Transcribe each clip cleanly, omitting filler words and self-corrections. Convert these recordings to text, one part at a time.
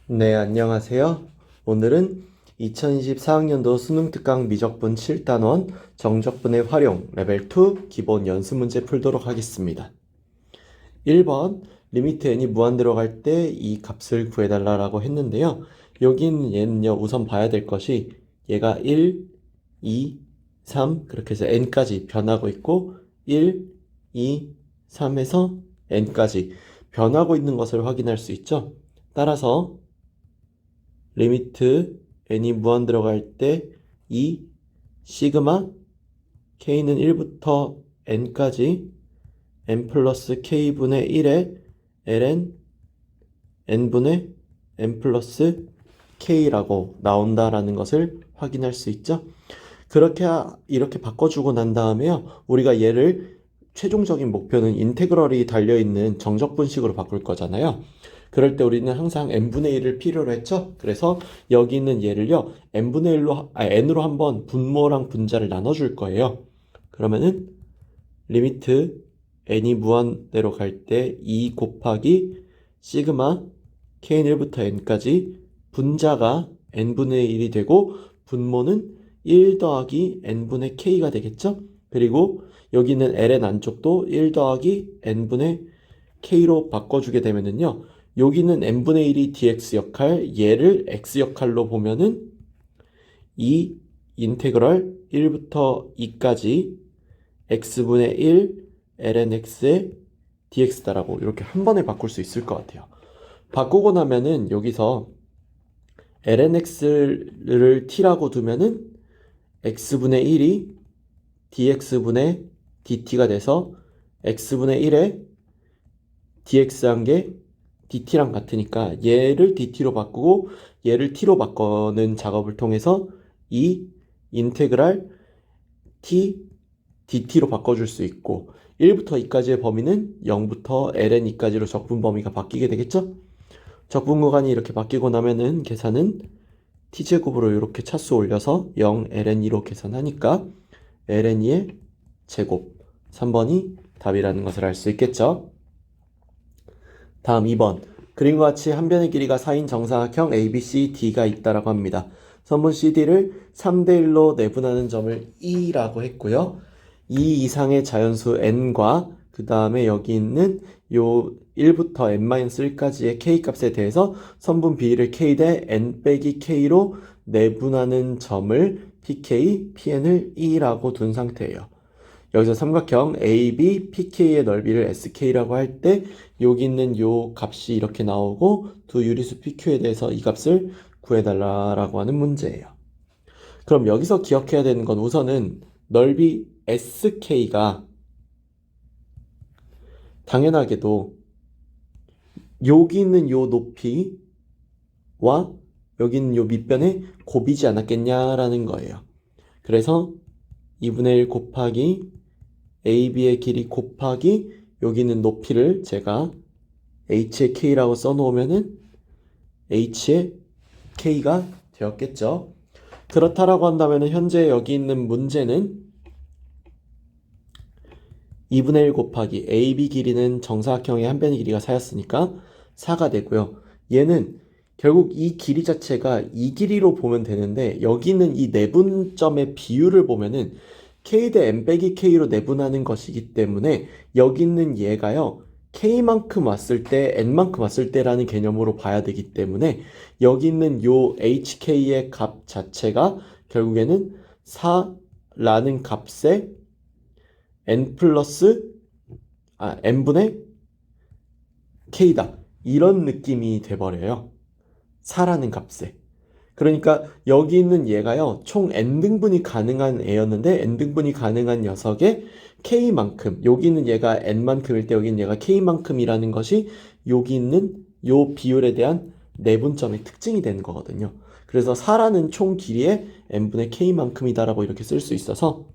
네, 안녕하세요. 오늘은 2024학년도 수능특강 미적분 7단원 정적분의 활용 레벨 2 기본 연습 문제 풀도록 하겠습니다. 1번 리미트 n이 무한 들어갈 때 이 값을 구해달라고 했는데요. 여긴 얘는요, 우선 봐야 될 것이 얘가 1, 2, 3 그렇게 해서 n까지 변하고 있고 1, 2, 3에서 n까지 변하고 있는 것을 확인할 수 있죠. 따라서 리미트 n이 무한 들어갈 때 이 시그마 k는 1부터 n까지 n 플러스 k분의 1에 ln n분의 n 플러스 k라고 나온다라는 것을 확인할 수 있죠. 이렇게 바꿔주고 난 다음에요. 우리가 얘를 최종적인 목표는 인테그럴이 달려있는 정적분식으로 바꿀 거잖아요. 그럴 때 우리는 항상 n분의 1을 필요로 했죠. 그래서 여기 있는 얘를요, n으로 한번 분모랑 분자를 나눠줄 거예요. 그러면은 리미트 n이 무한대로 갈 때 2 곱하기 시그마 k는 1부터 n까지 분자가 n분의 1이 되고 분모는 1 더하기 n분의 k가 되겠죠? 그리고 여기는 ln 안쪽도 1 더하기 n분의 k로 바꿔주게 되면은요, 여기는 n분의 1이 dx 역할, 얘를 x 역할로 보면은 이 인테그럴 1부터 2까지 x분의 1 ln x의 dx다라고 이렇게 한 번에 바꿀 수 있을 것 같아요. 바꾸고 나면은 여기서 ln x를 t라고 두면은 x분의 1이 dx분의 dt가 돼서 x분의 1에 dx한 게 dt랑 같으니까 얘를 dt로 바꾸고 얘를 t로 바꾸는 작업을 통해서 이 인테그랄 t dt로 바꿔줄 수 있고 1부터 2까지의 범위는 0부터 ln 2까지로 적분 범위가 바뀌게 되겠죠? 적분 구간이 이렇게 바뀌고 나면은 계산은 t제곱으로 이렇게 차수 올려서 0 ln 2로 계산하니까 ln 2의 제곱 3번이 답이라는 것을 알 수 있겠죠? 다음 2번 그림과 같이 한 변의 길이가 4인 정사각형 ABCD가 있다라고 합니다. 선분 CD를 3대1로 내분하는 점을 E라고 했고요. 이 이상의 자연수 n과 그 다음에 여기 있는 요 1부터 n-1까지의 k값에 대해서 선분 B를 k 대 n 빼기 k로 내분하는 점을 pk, pn을 E라고 둔 상태예요. 여기서 삼각형 AB, PK의 넓이를 SK라고 할 때 여기 있는 요 값이 이렇게 나오고 두 유리수 PQ에 대해서 이 값을 구해달라고 하는 문제예요. 그럼 여기서 기억해야 되는 건 우선은 넓이 SK가 당연하게도 여기 있는 요 높이와 여기 있는 요 밑변에 곱이지 않았겠냐라는 거예요. 그래서 2분의 1 곱하기 AB의 길이 곱하기 여기는 높이를 제가 H의 K라고 써놓으면은 H의 K가 되었겠죠. 그렇다라고 한다면 현재 여기 있는 문제는 2분의 1 곱하기 AB 길이는 정사각형의 한 변의 길이가 4였으니까 4가 되고요. 얘는 결국 이 길이 자체가 이 길이로 보면 되는데 여기는 이 내분점의 비율을 보면은 k 대 n 빼기 k로 내분하는 것이기 때문에 여기 있는 얘가요. k만큼 왔을 때 n만큼 왔을 때라는 개념으로 봐야 되기 때문에 여기 있는 요 hk의 값 자체가 결국에는 4라는 값에 n 플러스 n분의 k다. 이런 느낌이 돼버려요. 4라는 값에. 그러니까 여기 있는 얘가요. 총 n등분이 가능한 애였는데 n등분이 가능한 녀석의 k만큼 여기 있는 얘가 n만큼일 때 여기 있는 얘가 k만큼이라는 것이 여기 있는 요 비율에 대한 내분점의 특징이 되는 거거든요. 그래서 4라는 총 길이의 n분의 k만큼이다라고 이렇게 쓸 수 있어서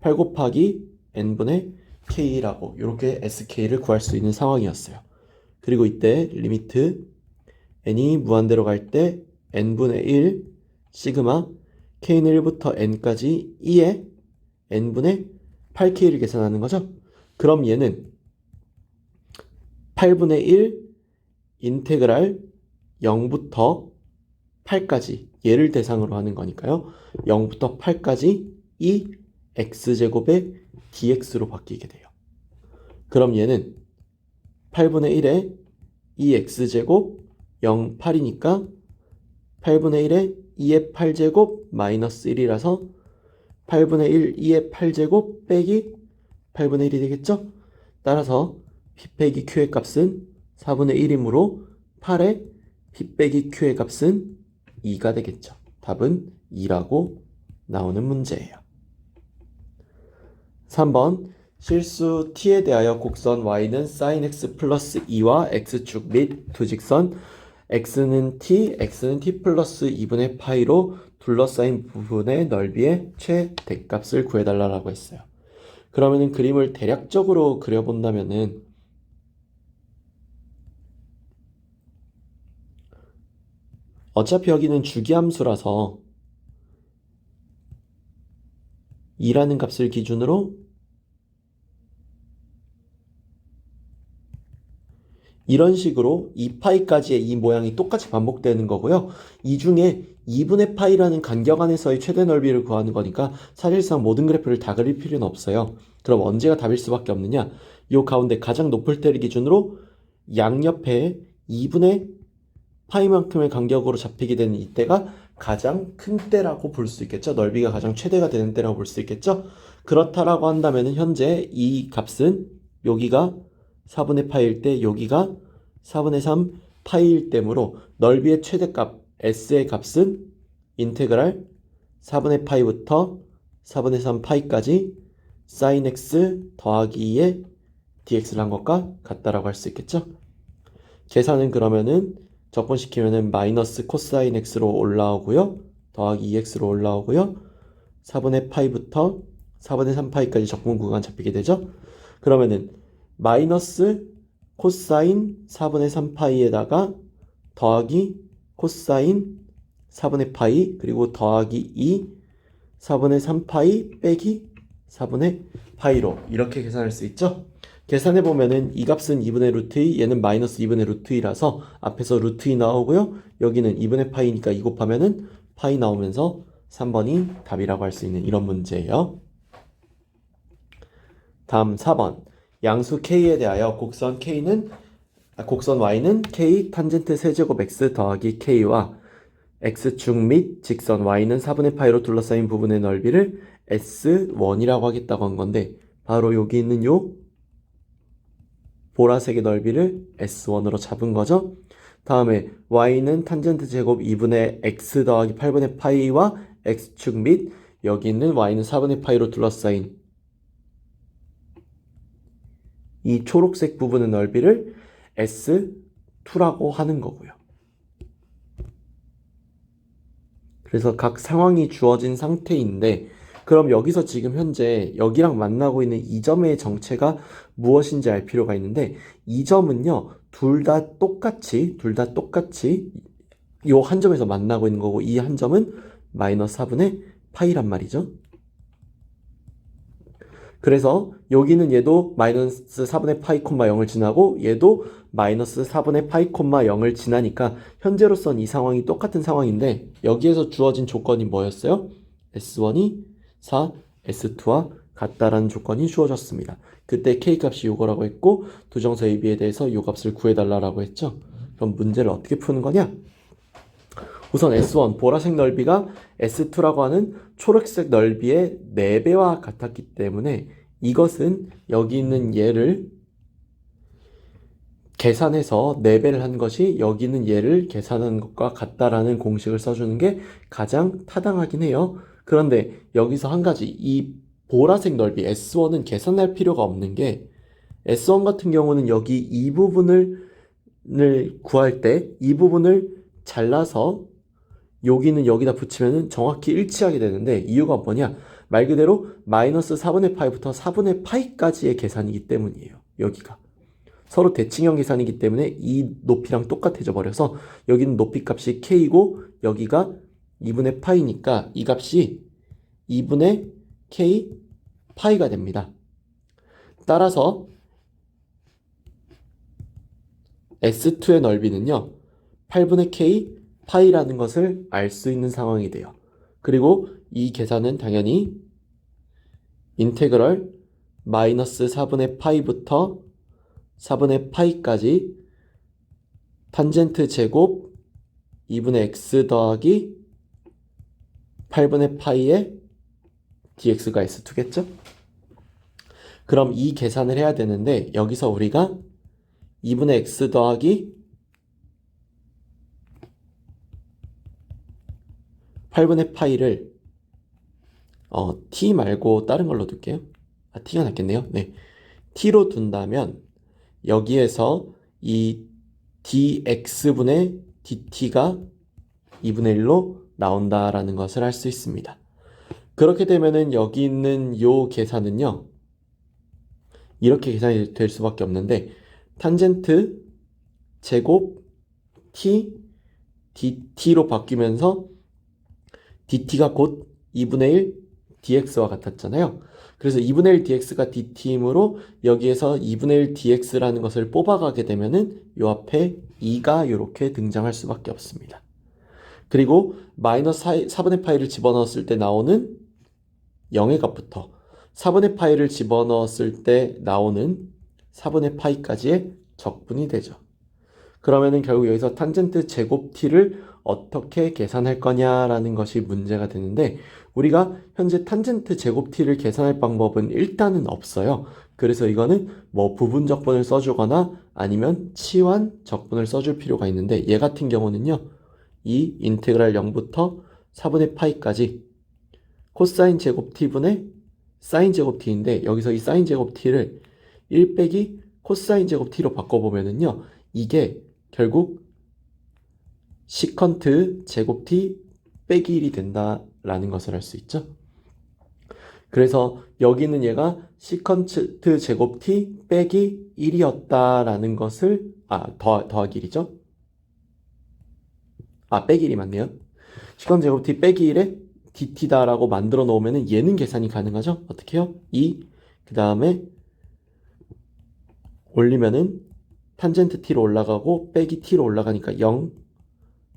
8 곱하기 n분의 k라고 이렇게 sk를 구할 수 있는 상황이었어요. 그리고 이때 리미트 n이 무한대로 갈 때 n분의 1 시그마 k는 1부터 n까지 2에 n분의 8k를 계산하는 거죠. 그럼 얘는 8분의 1 인테그랄 0부터 8까지 얘를 대상으로 하는 거니까요. 0부터 8까지 이 x제곱의 dx로 바뀌게 돼요. 그럼 얘는 8분의 1에 2x제곱 0, 8이니까 8분의 1에 2의 8제곱 마이너스 1이라서 8분의 1, 2의 8제곱 빼기 8분의 1이 되겠죠? 따라서 p 빼기 q의 값은 4분의 1이므로 8의 p 빼기 q의 값은 2가 되겠죠. 답은 2라고 나오는 문제예요. 3번 실수 t에 대하여 곡선 y는 sin x 플러스 2와 x축 및 두 직선 x는 t 플러스 2분의 파이로 둘러싸인 부분의 넓이의 최대값을 구해달라고 했어요. 그러면은 그림을 대략적으로 그려본다면은 어차피 여기는 주기함수라서 2라는 값을 기준으로 이런 식으로 2파이까지의 이 모양이 똑같이 반복되는 거고요. 이 중에 2분의 파이라는 간격 안에서의 최대 넓이를 구하는 거니까 사실상 모든 그래프를 다 그릴 필요는 없어요. 그럼 언제가 답일 수밖에 없느냐? 이 가운데 가장 높을 때를 기준으로 양옆에 2분의 파이만큼의 간격으로 잡히게 되는 이때가 가장 큰 때라고 볼 수 있겠죠. 넓이가 가장 최대가 되는 때라고 볼 수 있겠죠. 그렇다라고 한다면 현재 이 값은 여기가 4분의 파이일 때 여기가 4분의 3 파이일 때므로 넓이의 최대값 s의 값은 인테그랄 4분의 파이부터 4분의 3 파이까지 sin x 더하기 2의 dx를 한 것과 같다라고 할 수 있겠죠. 계산은 그러면은 적분시키면은 마이너스 코사인 x로 올라오고요. 더하기 2x로 올라오고요. 4분의 파이부터 4분의 3 파이까지 적분 구간 잡히게 되죠. 그러면은 마이너스 코사인 4분의 3 파이에다가 더하기 코사인 4분의 파이 그리고 더하기 2 4분의 3 파이 빼기 4분의 파이로 이렇게 계산할 수 있죠. 계산해보면은 이 값은 2분의 루트 2, 얘는 마이너스 2분의 루트 2라서 앞에서 루트 2 나오고요. 여기는 2분의 파이니까 2 곱하면은 파이 나오면서 3번이 답이라고 할 수 있는 이런 문제예요. 다음 4번. 양수 k에 대하여 곡선 y는 k 탄젠트 세제곱 x 더하기 k와 x축 및 직선 y는 4분의 파이로 둘러싸인 부분의 넓이를 S1이라고 하겠다고 한 건데 바로 여기 있는 요 보라색의 넓이를 S1으로 잡은 거죠. 다음에 y는 탄젠트 제곱 2분의 x 더하기 8분의 파이와 x축 및 여기 있는 y는 4분의 파이로 둘러싸인 이 초록색 부분의 넓이를 S2라고 하는 거고요. 그래서 각 상황이 주어진 상태인데 그럼 여기서 지금 현재 여기랑 만나고 있는 이 점의 정체가 무엇인지 알 필요가 있는데 이 점은요 둘 다 똑같이 요 한 점에서 만나고 있는 거고 이 한 점은 마이너스 4분의 파이란 말이죠. 그래서 여기는 얘도 마이너스 4분의 파이 콤마 0을 지나고 얘도 마이너스 4분의 파이 콤마 0을 지나니까 현재로선 이 상황이 똑같은 상황인데 여기에서 주어진 조건이 뭐였어요? S1이 4, S2와 같다라는 조건이 주어졌습니다. 그때 K값이 요거라고 했고 두정서 AB에 대해서 요 값을 구해달라고 했죠. 그럼 문제를 어떻게 푸는 거냐? 우선 S1 보라색 넓이가 S2라고 하는 초록색 넓이의 4배와 같았기 때문에 이것은 여기 있는 얘를 계산해서 4배를 한 것이 여기 있는 얘를 계산한 것과 같다라는 공식을 써주는 게 가장 타당하긴 해요. 그런데 여기서 한 가지 이 보라색 넓이 S1은 계산할 필요가 없는 게 S1 같은 경우는 여기 이 부분을 구할 때 이 부분을 잘라서 여기는 여기다 붙이면 정확히 일치하게 되는데 이유가 뭐냐? 말 그대로 마이너스 4분의 파이부터 4분의 파이까지의 계산이기 때문이에요. 여기가. 서로 대칭형 계산이기 때문에 이 높이랑 똑같아져 버려서 여기는 높이 값이 k고 여기가 2분의 파이니까 이 값이 2분의 k 파이가 됩니다. 따라서 S2의 넓이는요. 8분의 k 파이라는 것을 알 수 있는 상황이 돼요. 그리고 이 계산은 당연히 인테그럴 마이너스 4분의 파이부터 4분의 파이까지 탄젠트 제곱 2분의 x 더하기 8분의 파이의 dx가 s2겠죠? 그럼 이 계산을 해야 되는데 여기서 우리가 2분의 x 더하기 8분의 파이를 t 말고 다른 걸로 둘게요. t가 낫겠네요. 네, t로 둔다면 여기에서 이 dx분의 dt가 2분의 1로 나온다라는 것을 알 수 있습니다. 그렇게 되면은 여기 있는 요 계산은요, 이렇게 계산이 될 수밖에 없는데 탄젠트 제곱 t dt로 바뀌면서 dt가 곧 2분의 1 dx와 같았잖아요. 그래서 2분의 1 dx가 dt이므로 여기에서 2분의 1 dx라는 것을 뽑아가게 되면은 요 앞에 2가 이렇게 등장할 수밖에 없습니다. 그리고 마이너스 4분의 파이를 집어넣었을 때 나오는 0의 값부터 4분의 파이를 집어넣었을 때 나오는 4분의 파이까지의 적분이 되죠. 그러면은 결국 여기서 탄젠트 제곱 t를 어떻게 계산할 거냐라는 것이 문제가 되는데 우리가 현재 탄젠트 제곱 t를 계산할 방법은 일단은 없어요. 그래서 이거는 뭐 부분 적분을 써주거나 아니면 치환 적분을 써줄 필요가 있는데 얘 같은 경우는요, 이 인테그랄 0부터 4분의 파이까지 코사인 제곱 t분의 사인 제곱 t인데 여기서 이 사인 제곱 t를 1 빼기 코사인 제곱 t로 바꿔보면은요, 이게 결국 시컨트 제곱 t 빼기 1이 된다라는 것을 알 수 있죠. 그래서 여기는 얘가 시컨트 제곱 t 빼기 1이었다라는 것을 더하기 1이죠. 빼기 1이 맞네요. 시컨트 제곱 t 빼기 1에 dt다라고 만들어 놓으면 얘는 계산이 가능하죠. 어떻게 해요? 2, 그 다음에 올리면은 탄젠트 t로 올라가고 빼기 t로 올라가니까 0,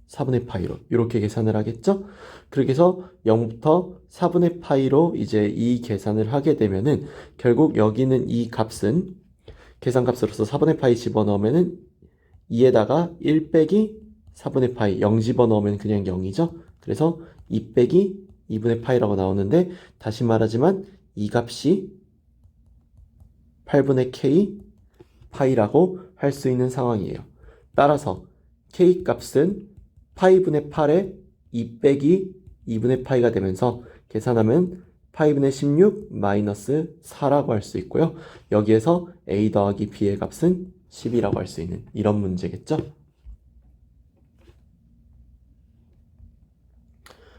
4분의 파이로 이렇게 계산을 하겠죠. 그렇게 해서 0부터 4분의 파이로 이제 이 계산을 하게 되면은 결국 여기는 이 값은 계산값으로서 4분의 파이 집어넣으면은 2에다가 1 빼기 4분의 파이 0 집어넣으면 그냥 0이죠. 그래서 2 빼기 2분의 파이라고 나오는데 다시 말하지만 이 값이 8분의 k 파이라고 할 수 있는 상황이에요. 따라서 k 값은 파이분의 8에 2 빼기 2분의 파이가 되면서 계산하면 파이분의 16 마이너스 4라고 할 수 있고요. 여기에서 a 더하기 b의 값은 10이라고 할 수 있는 이런 문제겠죠.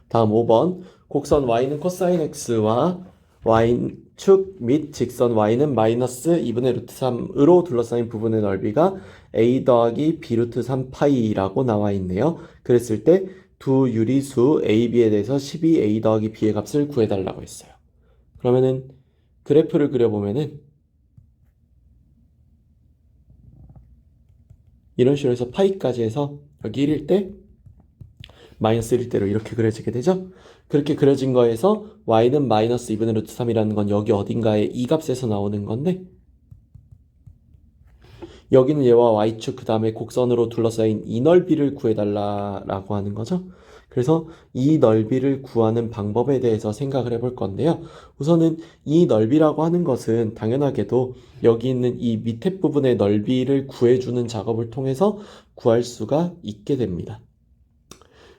다음 5번 곡선 y는 코사인 x와 y축 및 직선 y는 마이너스 2분의 루트 3으로 둘러싸인 부분의 넓이가 a 더하기 b 루트 3 파이라고 나와 있네요. 그랬을 때 두 유리수 a, b에 대해서 12a 더하기 b의 값을 구해달라고 했어요. 그러면은 그래프를 그려보면은 이런 식으로 해서 파이까지 해서 여기 1일 때 마이너스 1일 때로 이렇게 그려지게 되죠. 그렇게 그려진 거에서 y는 마이너스 2분의 루트 3이라는 건 여기 어딘가에 이 값에서 나오는 건데 여기는 얘와 y축 그 다음에 곡선으로 둘러싸인 이 넓이를 구해달라고 하는 거죠. 그래서 이 넓이를 구하는 방법에 대해서 생각을 해볼 건데요. 우선은 이 넓이라고 하는 것은 당연하게도 여기 있는 이 밑에 부분의 넓이를 구해주는 작업을 통해서 구할 수가 있게 됩니다.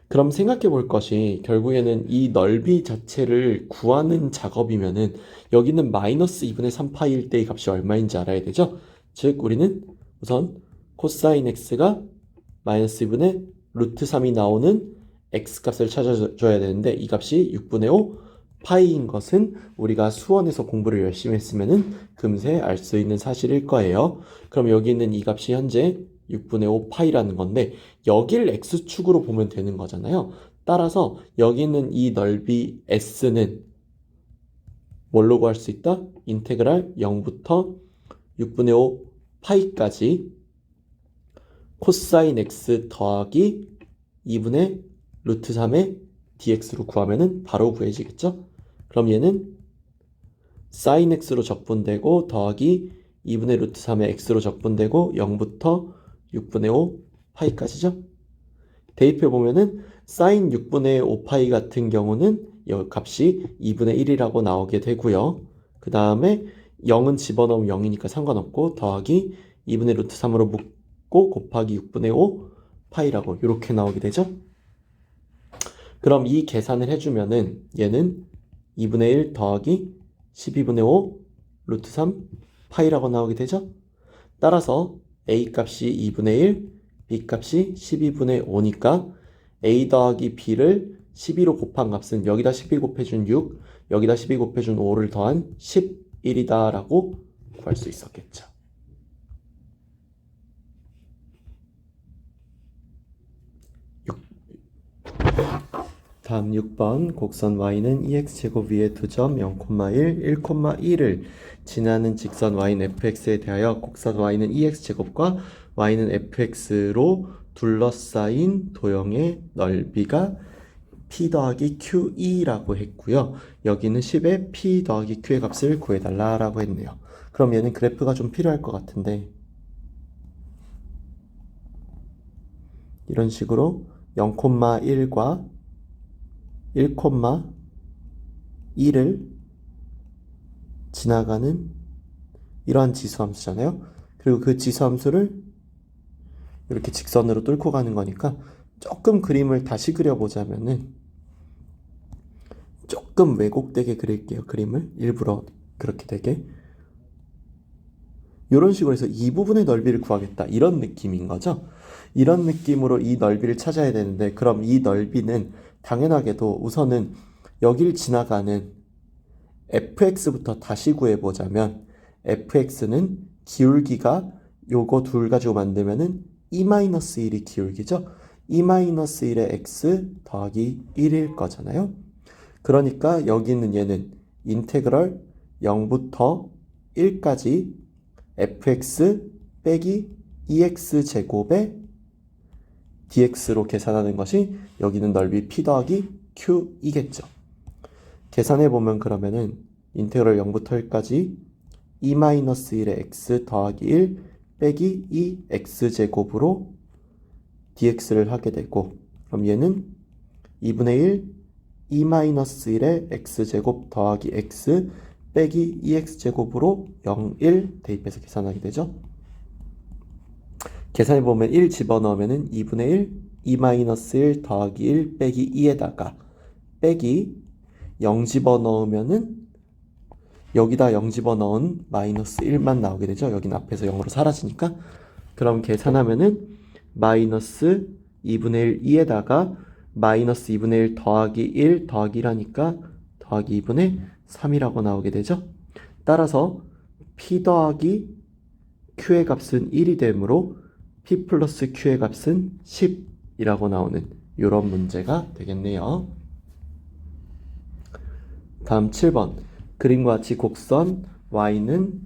그럼 생각해 볼 것이 결국에는 이 넓이 자체를 구하는 작업이면은 여기는 마이너스 2분의 3파이일 때의 값이 얼마인지 알아야 되죠? 즉 우리는 우선 코사인 x가 마이너스 2분의 루트 3이 나오는 x값을 찾아줘야 되는데 이 값이 6분의 5 파이인 것은 우리가 수원에서 공부를 열심히 했으면은 금세 알 수 있는 사실일 거예요. 그럼 여기 있는 이 값이 현재 6분의 5 파이라는 건데 여길 x축으로 보면 되는 거잖아요. 따라서 여기 있는 이 넓이 s는 뭘로 구할 수 있다? 인테그랄 0부터 6분의 5 파이까지 코사인 x 더하기 2분의 루트 3의 dx로 구하면은 바로 구해지겠죠? 그럼 얘는 sin x로 적분되고 더하기 2분의 루트 3의 x로 적분되고 0부터 6분의 5 파이까지죠? 대입해 보면은 sin 6분의 5파이 같은 경우는 이 값이 2분의 1이라고 나오게 되고요. 그 다음에 0은 집어넣으면 0이니까 상관없고 더하기 2분의 루트 3으로 묶고 곱하기 6분의 5 파이라고 이렇게 나오게 되죠. 그럼 이 계산을 해주면은 얘는 2분의 1 더하기 12분의 5 루트 3 파이라고 나오게 되죠. 따라서 a 값이 2분의 1, b 값이 12분의 5니까 a 더하기 b를 12로 곱한 값은 여기다 12 곱해준 6, 여기다 12 곱해준 5를 더한 11이다 라고 구할 수 있었겠죠. 다음 6번 곡선 y는 2x제곱 위에 2점 0,1, 1,1을 지나는 직선 y는 fx에 대하여 곡선 y는 2x제곱과 y는 fx로 둘러싸인 도형의 넓이가 p 더하기 qe라고 했고요. 여기는 10의 p 더하기 q의 값을 구해달라고 했네요. 그럼 얘는 그래프가 좀 필요할 것 같은데 이런 식으로 0,1과 1,2를 지나가는 이러한 지수함수잖아요. 그리고 그 지수함수를 이렇게 직선으로 뚫고 가는 거니까 조금 그림을 다시 그려보자면은 조금 왜곡되게 그릴게요. 그림을 일부러 그렇게 되게 이런 식으로 해서 이 부분의 넓이를 구하겠다 이런 느낌인 거죠. 이런 느낌으로 이 넓이를 찾아야 되는데 그럼 이 넓이는 당연하게도 우선은 여길 지나가는 fx부터 다시 구해보자면 fx는 기울기가 요거 둘 가지고 만들면은 e-1이 기울기죠. e-1의 x 더하기 1일 거잖아요. 그러니까 여기 있는 얘는 인테그럴 0부터 1까지 fx 빼기 2x제곱의 dx로 계산하는 것이 여기는 넓이 p 더하기 q이겠죠. 계산해보면 그러면은 인테그럴 0부터 1까지 e-1의 x 더하기 1 빼기 2x제곱으로 dx를 하게 되고 그럼 얘는 2분의 1 e-1의 x제곱 더하기 x 빼기 2x제곱으로 0, 1 대입해서 계산하게 되죠. 계산해보면 1 집어넣으면 2분의 1 e-1 더하기 1 빼기 2에다가 빼기 0 집어넣으면은 여기다 0 집어넣은 마이너스 1만 나오게 되죠. 여긴 앞에서 0으로 사라지니까. 그럼 계산하면은 마이너스 2분의 1 2에다가 마이너스 2분의 1 더하기 1 더하기 1하니까 더하기 2분의 3이라고 나오게 되죠. 따라서 p 더하기 q의 값은 1이 되므로 p 플러스 q의 값은 10이라고 나오는 이런 문제가 되겠네요. 다음 7번 그림과 같이 곡선 y는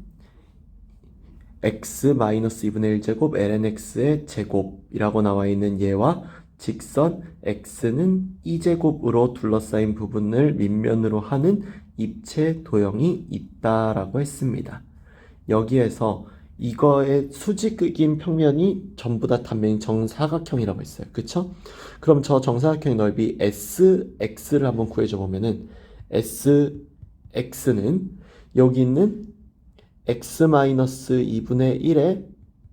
x-2분의 1제곱 lnx의 제곱이라고 나와 있는 얘와 직선 x는 2제곱으로 둘러싸인 부분을 밑면으로 하는 입체 도형이 있다라고 했습니다. 여기에서 이거의 수직인 평면이 전부 다 단면이 정사각형이라고 했어요. 그쵸? 그럼 저 정사각형의 넓이 SX를 한번 구해줘 보면은 SX는 여기 있는 x-2분의 1의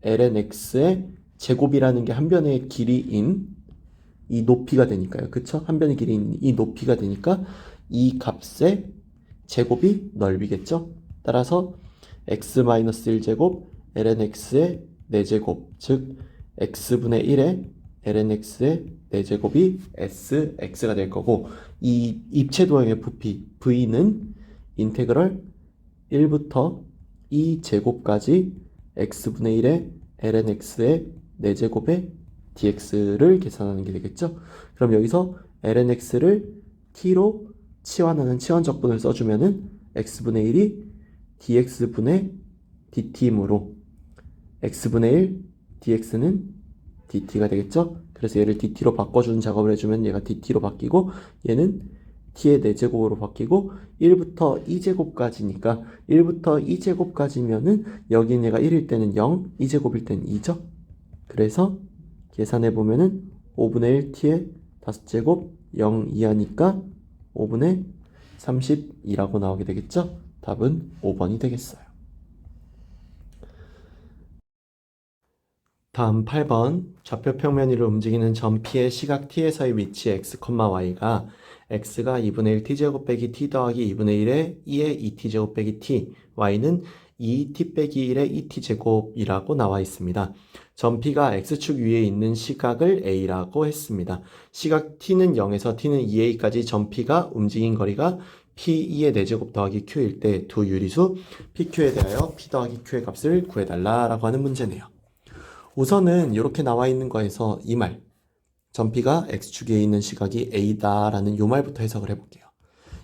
lnx의 제곱이라는 게 한 변의 길이인 이 높이가 되니까요. 그쵸? 한 변의 길이인 이 높이가 되니까 이 값의 제곱이 넓이겠죠? 따라서 x-1제곱 lnx의 4제곱 즉 x분의 1의 lnx의 4제곱이 sx가 될 거고 이 입체도형의 부피 v는 인테그럴 1부터 2제곱까지 x분의 1의 lnx의 4제곱의 dx를 계산하는 게 되겠죠. 그럼 여기서 lnx를 t로 치환하는 치환적분을 써주면은 x분의 1이 dx분의 dt이므로 x분의 1 dx는 dt가 되겠죠? 그래서 얘를 dt로 바꿔주는 작업을 해주면 얘가 dt로 바뀌고 얘는 t의 4제곱으로 바뀌고 1부터 2제곱까지니까 1부터 2제곱까지면은 여긴 얘가 1일 때는 0, 2제곱일 때는 2죠? 그래서 계산해 보면은 5분의 1 t의 5제곱 0 이하니까 5분의 32라고 나오게 되겠죠? 답은 5번이 되겠어요. 다음 8번 좌표 평면 위를 움직이는 점 P의 시각 T에서의 위치 x, y가 x가 2분의 1 t제곱 빼기 t 더하기 2분의 1의 2의 2t제곱 빼기 t, y는 2t 빼기 1의 2t제곱이라고 나와 있습니다. 점 P가 x축 위에 있는 시각을 a라고 했습니다. 시각 t는 0에서 t는 2a까지 점 P가 움직인 거리가 P2의 4제곱 더하기 Q일 때 두 유리수 PQ에 대하여 P 더하기 Q의 값을 구해달라고 하는 문제네요. 우선은 이렇게 나와 있는 거에서 이 말, 점 P가 X축에 있는 시각이 A다라는 이 말부터 해석을 해볼게요.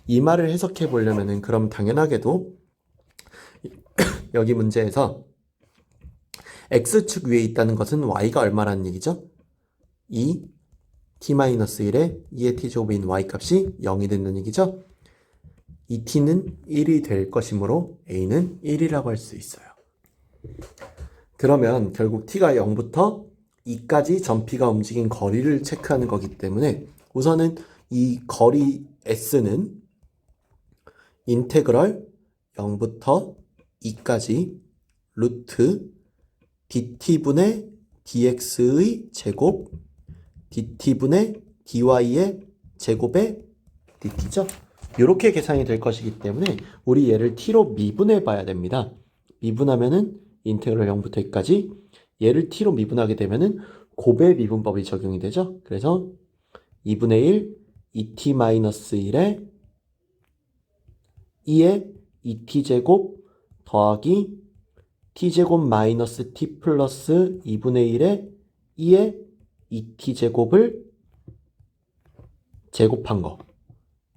이 말을 해석해 보려면은 그럼 당연하게도 여기 문제에서 X축 위에 있다는 것은 Y가 얼마라는 얘기죠? 2 t-1에 2의 t제곱인 Y값이 0이 된다는 얘기죠? 이 t는 1이 될 것이므로 A는 1이라고 할 수 있어요. 그러면 결국 t가 0부터 2까지 점 P가 움직인 거리를 체크하는 거기 때문에 우선은 이 거리 s는 인테그럴 0부터 2까지 루트 dt분의 dx의 제곱 dt분의 dy의 제곱의 dt죠. 이렇게 계산이 될 것이기 때문에 우리 얘를 t로 미분해 봐야 됩니다. 미분하면은 인테그럴 0부터 2까지 얘를 t로 미분하게 되면은 곱의 미분법이 적용이 되죠. 그래서 2분의 1 2t-1에 2의 2t제곱 더하기 t제곱 마이너스 t 플러스 2분의 1에 2의 2t제곱을 제곱한 거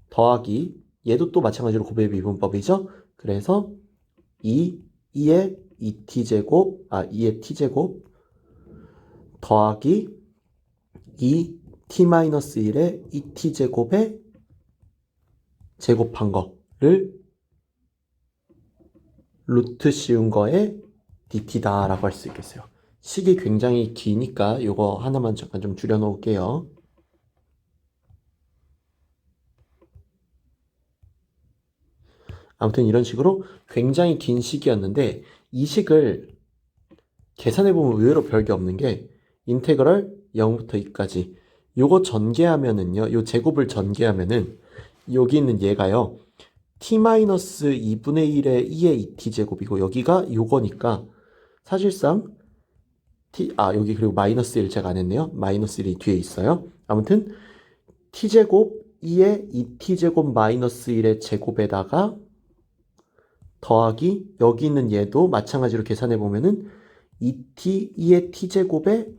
더하기 얘도 또 마찬가지로 곱의 미분법이죠. 그래서 2의 2t제곱, 2의 t제곱 더하기 2t-1의 2t제곱에 제곱한 거를 루트 씌운 거에 dt다라고 할 수 있겠어요. 식이 굉장히 기니까 이거 하나만 잠깐 좀 줄여 놓을게요. 아무튼 이런 식으로 굉장히 긴 식이었는데 이 식을 계산해보면 의외로 별게 없는 게 인테그럴 0부터 2까지 요거 전개하면은요, 요 제곱을 전개하면은 여기 있는 얘가요 t-2분의 1의 2의 2t제곱이고 여기가 요거니까 사실상 여기 그리고 마이너스 1 제가 안 했네요. 마이너스 1이 뒤에 있어요. 아무튼 t제곱 2의 2t제곱 마이너스 1의 제곱에다가 더하기 여기 있는 얘도 마찬가지로 계산해 보면은 2t 2의 t제곱의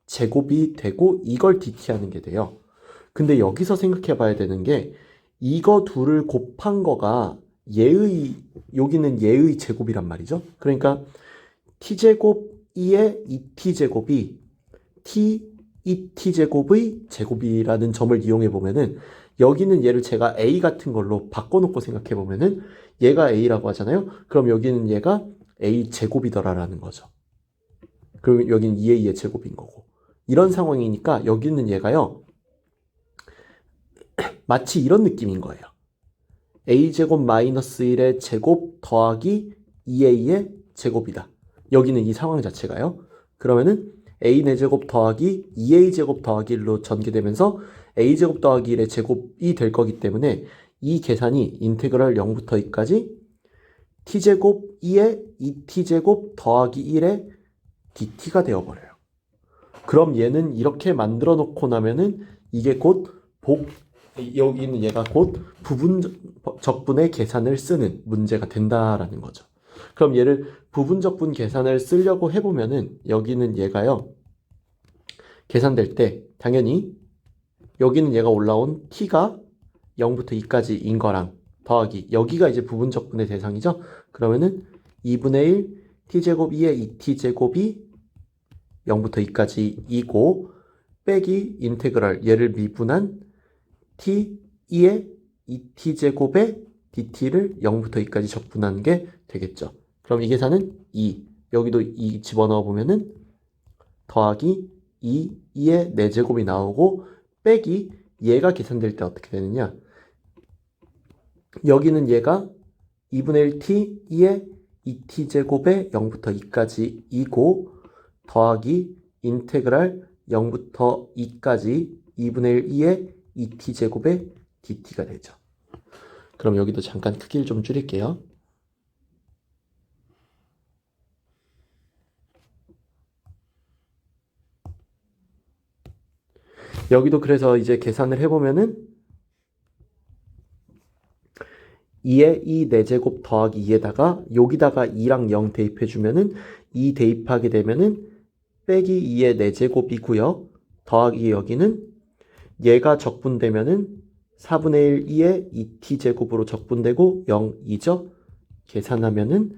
제곱이 되고 이걸 dt 하는 게 돼요. 근데 여기서 생각해 봐야 되는 게 이거 둘을 곱한 거가 여기는 얘의 제곱이란 말이죠. 그러니까 t제곱 2의 2t제곱이 t 2t제곱의 제곱이라는 점을 이용해 보면은 여기는 얘를 제가 a 같은 걸로 바꿔놓고 생각해 보면은 얘가 a라고 하잖아요. 그럼 여기는 얘가 a 제곱이더라라는 거죠. 그리고 여기는 2a의 제곱인 거고. 이런 상황이니까 여기는 얘가요. 마치 이런 느낌인 거예요. a제곱 마이너스 1의 제곱 더하기 2a의 제곱이다. 여기는 이 상황 자체가요. 그러면은 a 4제곱 더하기 2a제곱 더하기 1로 전개되면서 a제곱 더하기 1의 제곱이 될 거기 때문에 이 계산이 인테그럴 0부터 2까지 t제곱 2의 2t제곱 더하기 1의 dt가 되어버려요. 그럼 얘는 이렇게 만들어 놓고 나면은 이게 곧 여기는 얘가 곧 부분적분의 계산을 쓰는 문제가 된다라는 거죠. 그럼 얘를 부분적분 계산을 쓰려고 해보면은 여기는 얘가요. 계산될 때 당연히 여기는 얘가 올라온 t가 0부터 2까지인 거랑 더하기 여기가 이제 부분적분의 대상이죠. 그러면은 2분의 1 t제곱 2의 2t제곱이 0부터 2까지 2고 빼기 인테그랄 얘를 미분한 t 2의 2t제곱의 dt를 0부터 2까지 적분한 게 되겠죠. 그럼 이 계산은 2. 여기도 2 집어넣어 보면은 더하기 2의 4제곱이 나오고 빼기 얘가 계산될 때 어떻게 되느냐. 여기는 얘가 2분의 1t 2의 2t제곱의 0부터 2까지 2고 더하기 인테그랄 0부터 2까지 2분의 1 2의 2t제곱의 dt가 되죠. 그럼 여기도 잠깐 크기를 좀 줄일게요. 여기도 그래서 이제 계산을 해보면은 2의 2 4제곱 더하기 2에다가 여기다가 2랑 0 대입해주면은 2 대입하게 되면은 빼기 2의 4제곱이고요. 더하기 여기는 얘가 적분되면은 4분의 1 2의 2t제곱으로 적분되고 0, 2죠? 계산하면은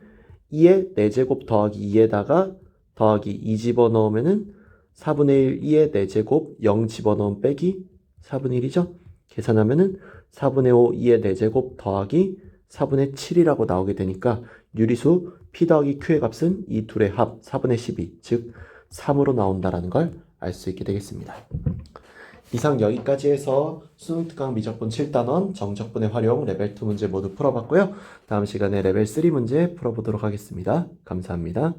2의 4제곱 더하기 2에다가 더하기 2 집어넣으면은 4분의 1 2의 4제곱 0 집어넣으면 빼기 4분의 1이죠? 계산하면은 4분의 5 2의 4제곱 더하기 4분의 7이라고 나오게 되니까 유리수 P 더하기 Q의 값은 이 둘의 합 4분의 12, 즉 3으로 나온다라는 걸 알 수 있게 되겠습니다. 이상 여기까지 해서 수능 특강 미적분 7단원 정적분의 활용 레벨 2 문제 모두 풀어봤고요. 다음 시간에 레벨 3 문제 풀어보도록 하겠습니다. 감사합니다.